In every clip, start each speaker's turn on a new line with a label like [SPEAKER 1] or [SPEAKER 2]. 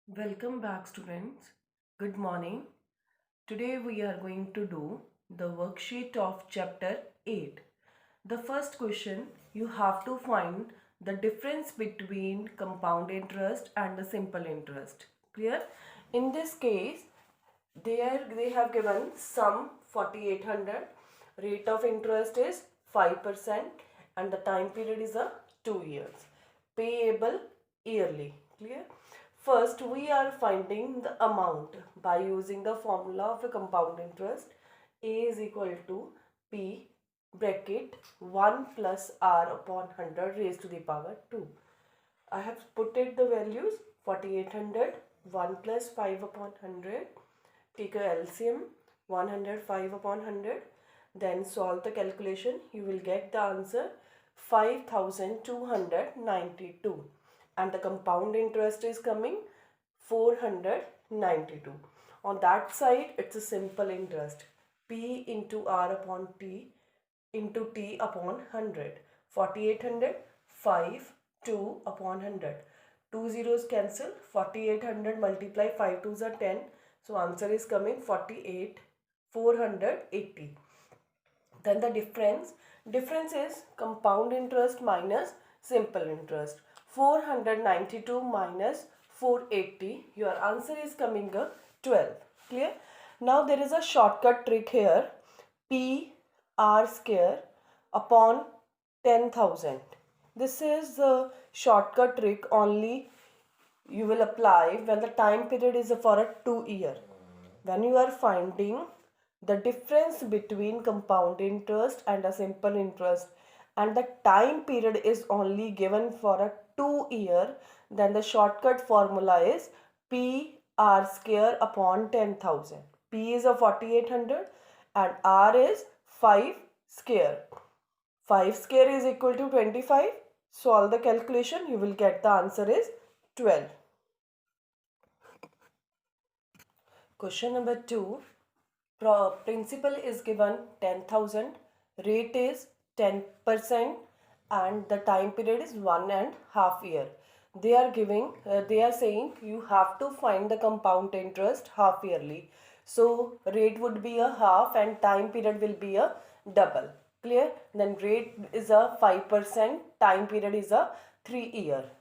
[SPEAKER 1] Welcome back, students. Good morning. Today we are going to do the worksheet of chapter 8. The first question, you have to find the difference between compound interest and the simple interest. Clear? In this case, they have given sum 4800, rate of interest is 5% and the time period is a 2 years. Payable yearly. Clear? First, we are finding the amount by using the formula of a compound interest. A is equal to P bracket 1 plus R upon 100 raised to the power 2. I have put it the values 4800, 1 plus 5 upon 100. Take a LCM 105 upon 100. Then solve the calculation. You will get the answer 5292 and the compound interest is coming 492. On that side, it's a simple interest. P into R upon T into T upon 100. 4800, 5, 2 upon 100. Two zeros cancel. 4800 multiply 5 twos are 10. So answer is coming 48, 480. Then the difference is compound interest minus simple interest. 492 minus 480, your answer is coming 12. Clear? Now there is a shortcut trick here. P R square upon 10,000. This is the shortcut trick only you will apply when the time period is for a 2 year. When you are finding the difference between compound interest and a simple interest and the time period is only given for a 2 year, then the shortcut formula is P R square upon 10,000. P is a 4800 and R is 5 square. 5 square is equal to 25. Solve the calculation, you will get the answer is 12. Question number 2. Principal is given 10,000, rate is 10% and the time period is 1.5 year. They are saying you have to find the compound interest half yearly. So rate would be a half and time period will be a double. Clear? Then rate is a 5%, time period is a 3 year.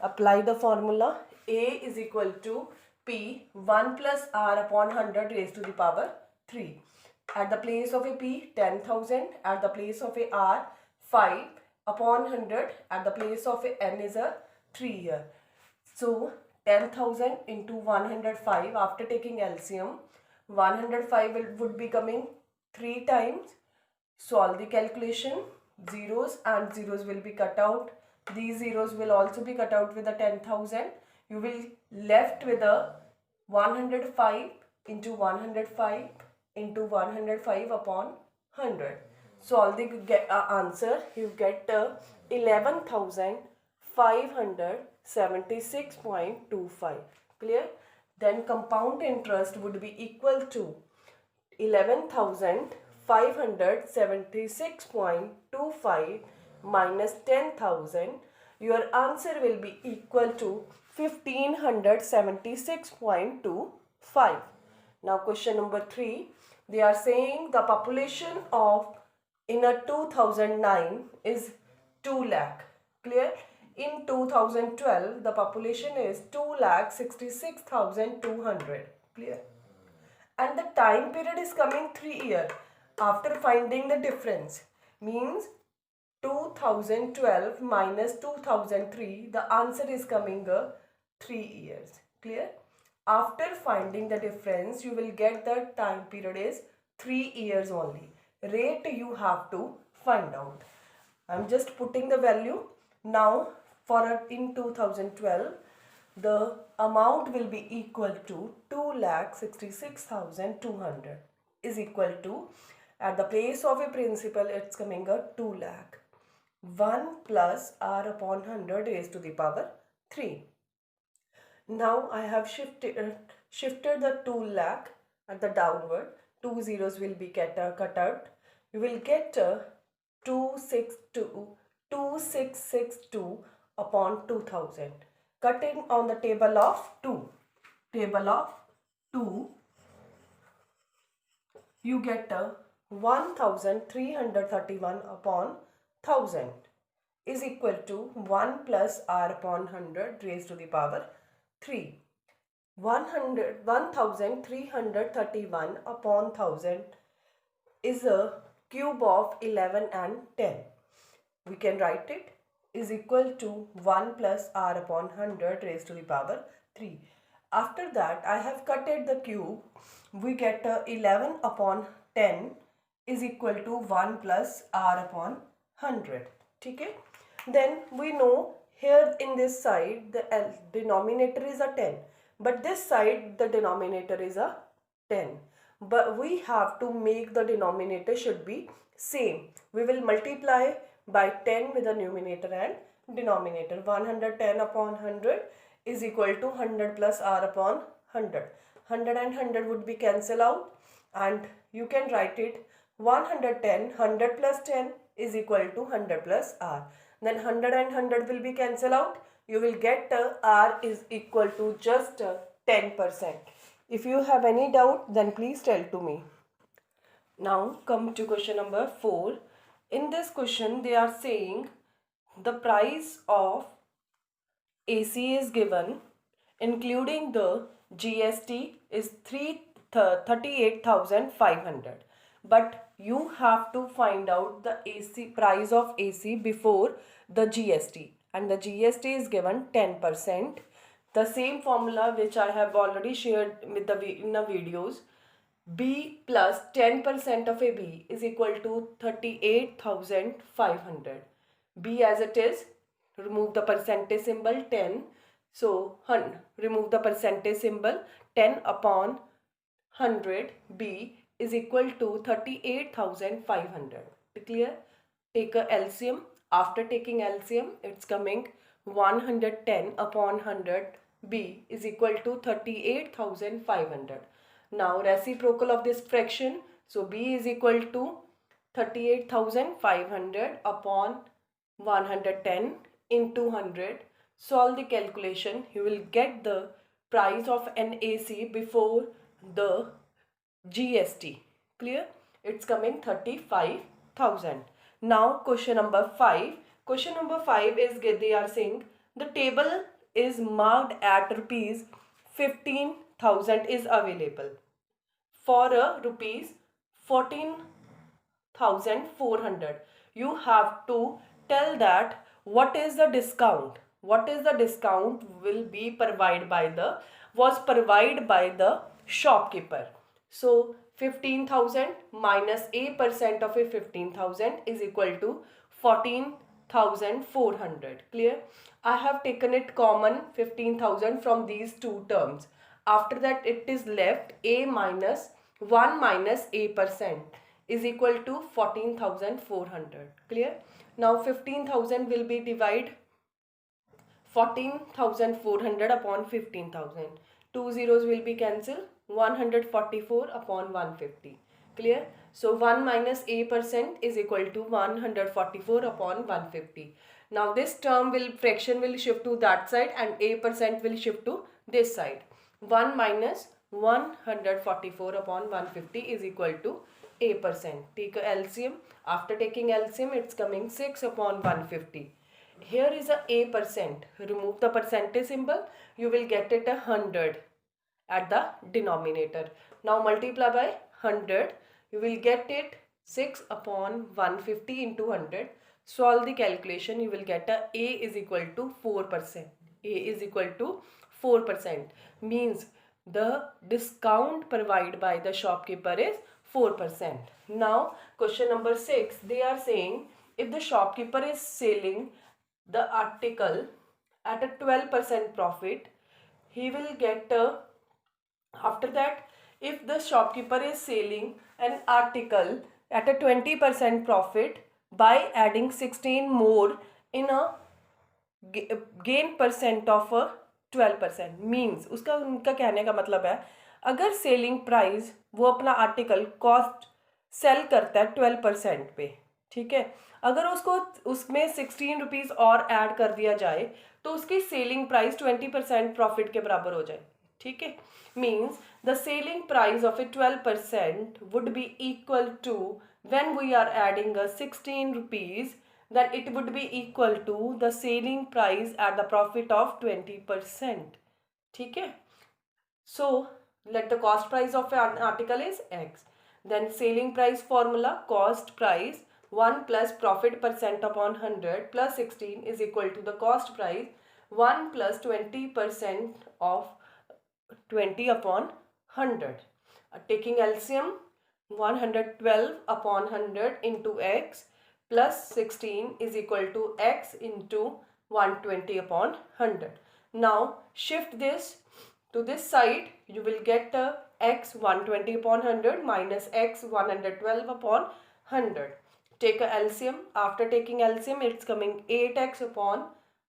[SPEAKER 1] Apply the formula. A is equal to P 1 plus R upon 100 raised to the power 3. At the place of a P, 10,000. At the place of a R, 5 upon 100. At the place of a N is a 3 year. So 10,000 into 105 after taking LCM. 105 would be coming 3 times. Solve the calculation. Zeros and zeros will be cut out. These zeros will also be cut out with the 10,000. You will left with a 105 into 105 into 105 upon 100. Solve the answer. You get 11,576.25. Clear? Then compound interest would be equal to 11,576.25 minus 10,000. Your answer will be equal to 1576.25. Now question number 3. They are saying the population of in a 2009 is 2 lakh. Clear? In 2012 the population is 2,66,200. Clear? And the time period is coming 3 years. After finding the difference means 2012 minus 2003, the answer is coming 3 years. Clear? After finding the difference, you will get the time period is 3 years only. Rate you have to find out. I am just putting the value. Now for in 2012, the amount will be equal to 2,66,200 is equal to, at the place of a principal, it's coming a 2 lakh. 1 plus R upon 100 raised to the power 3. Now I have shifted the 2 lakh at the downward. 2 zeros will be cut out. You will get 2662 upon 2000. cutting on the table of 2. Table of 2, you get a 1331 upon 1000 is equal to 1 plus r upon 100 raised to the power 3. 1331 upon 1000 is a cube of 11 and 10. We can write it is equal to 1 plus r upon 100 raised to the power 3. After that, I have cutted the cube. We get 11 upon 10 is equal to 1 plus r upon 100. Okay? Then we know here in this side the denominator is a 10. But this side the denominator is a 10. But we have to make the denominator should be same. We will multiply by 10 with the numerator and denominator. 110 upon 100 is equal to 100 plus r upon 100. 100 and 100 would be cancel out, and you can write it 100 plus 10 is equal to 100 plus r. Then 100 and 100 will be cancel out. You will get r is equal to just 10%. If you have any doubt, then please tell to me. Now come to question number 4. In this question they are saying the price of AC is given, including the GST is 38,500. But you have to find out the AC price of AC before the GST, and the GST is given 10%. The same formula which I have already shared with in the videos. B plus 10% of a B is equal to 38,500. B as it is, remove the percentage symbol 10. So remove the percentage symbol 10 upon 100. B is equal to 38,500. Clear? Take a LCM. After taking LCM, it's coming 110 upon 100. B is equal to 38,500. Now reciprocal of this fraction. So B is equal to 38,500 upon 110 into 100. Solve the calculation. You will get the price of an AC before the GST. Clear? It's coming 35,000. Now question number 5. Question number 5 is they are saying the table is marked at rupees 15,000 is available for a rupees 14,400. You have to tell that what is the discount. What is the discount will be provided by the shopkeeper. So 15,000 minus A% of a 15,000 is equal to 14,400. Clear? I have taken it common 15,000 from these two terms. After that it is left A minus 1 minus A% is equal to 14,400. Clear? Now 15,000 will be divided 14,400 upon 15,000. 2 zeros will be cancelled. 144 upon 150. Clear? So 1 minus A% is equal to 144 upon 150. Now this fraction will shift to that side and A% will shift to this side. 1 minus 144 upon 150 is equal to A%. Take a LCM. After taking LCM, it's coming 6 upon 150. Here is a A%. Remove the percentage symbol. You will get it 100 at the denominator. Now multiply by 100. You will get it 6 upon 150 into 100. Solve the calculation. You will get A is equal to 4%. A is equal to 4%. Means the discount provided by the shopkeeper is 4%. Now question number 6. They are saying if the shopkeeper is selling the article at a 12% profit, he will get after that, if the shopkeeper is selling an article at a 20% profit by adding 16 more in a gain percent of a 12%, means उसका उनका कहने का मतलब है अगर selling price वो अपना article cost cell करता है 12% पे, ठीक है, अगर उसको उसमें 16 रुपीज़ और ऐड कर दिया जाए तो उसकी सेलिंग प्राइस 20% प्रॉफिट के बराबर हो जाए, ठीक है। Means the selling price of a 12% would be equal to, when we are adding a 16 rupees, then it would be equal to the selling price at the profit of 20%, ठीक है। So let the cost price of an article is x, then selling price formula, cost price 1 plus profit percent upon 100 plus 16 is equal to the cost price 1 plus 20% of 20 upon 100. Taking LCM, 112 upon 100 into x plus 16 is equal to x into 120 upon 100. Now shift this to this side, you will get x 120 upon 100 minus x 112 upon 100. Take a LCM. After taking LCM, it's coming 8x upon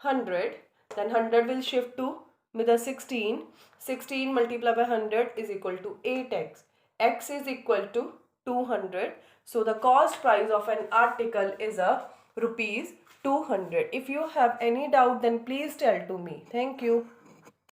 [SPEAKER 1] 100. Then 100 will shift to with the 16. 16 multiplied by 100 is equal to 8x. X is equal to 200. So the cost price of an article is a rupees 200. If you have any doubt, then please tell to me. Thank you.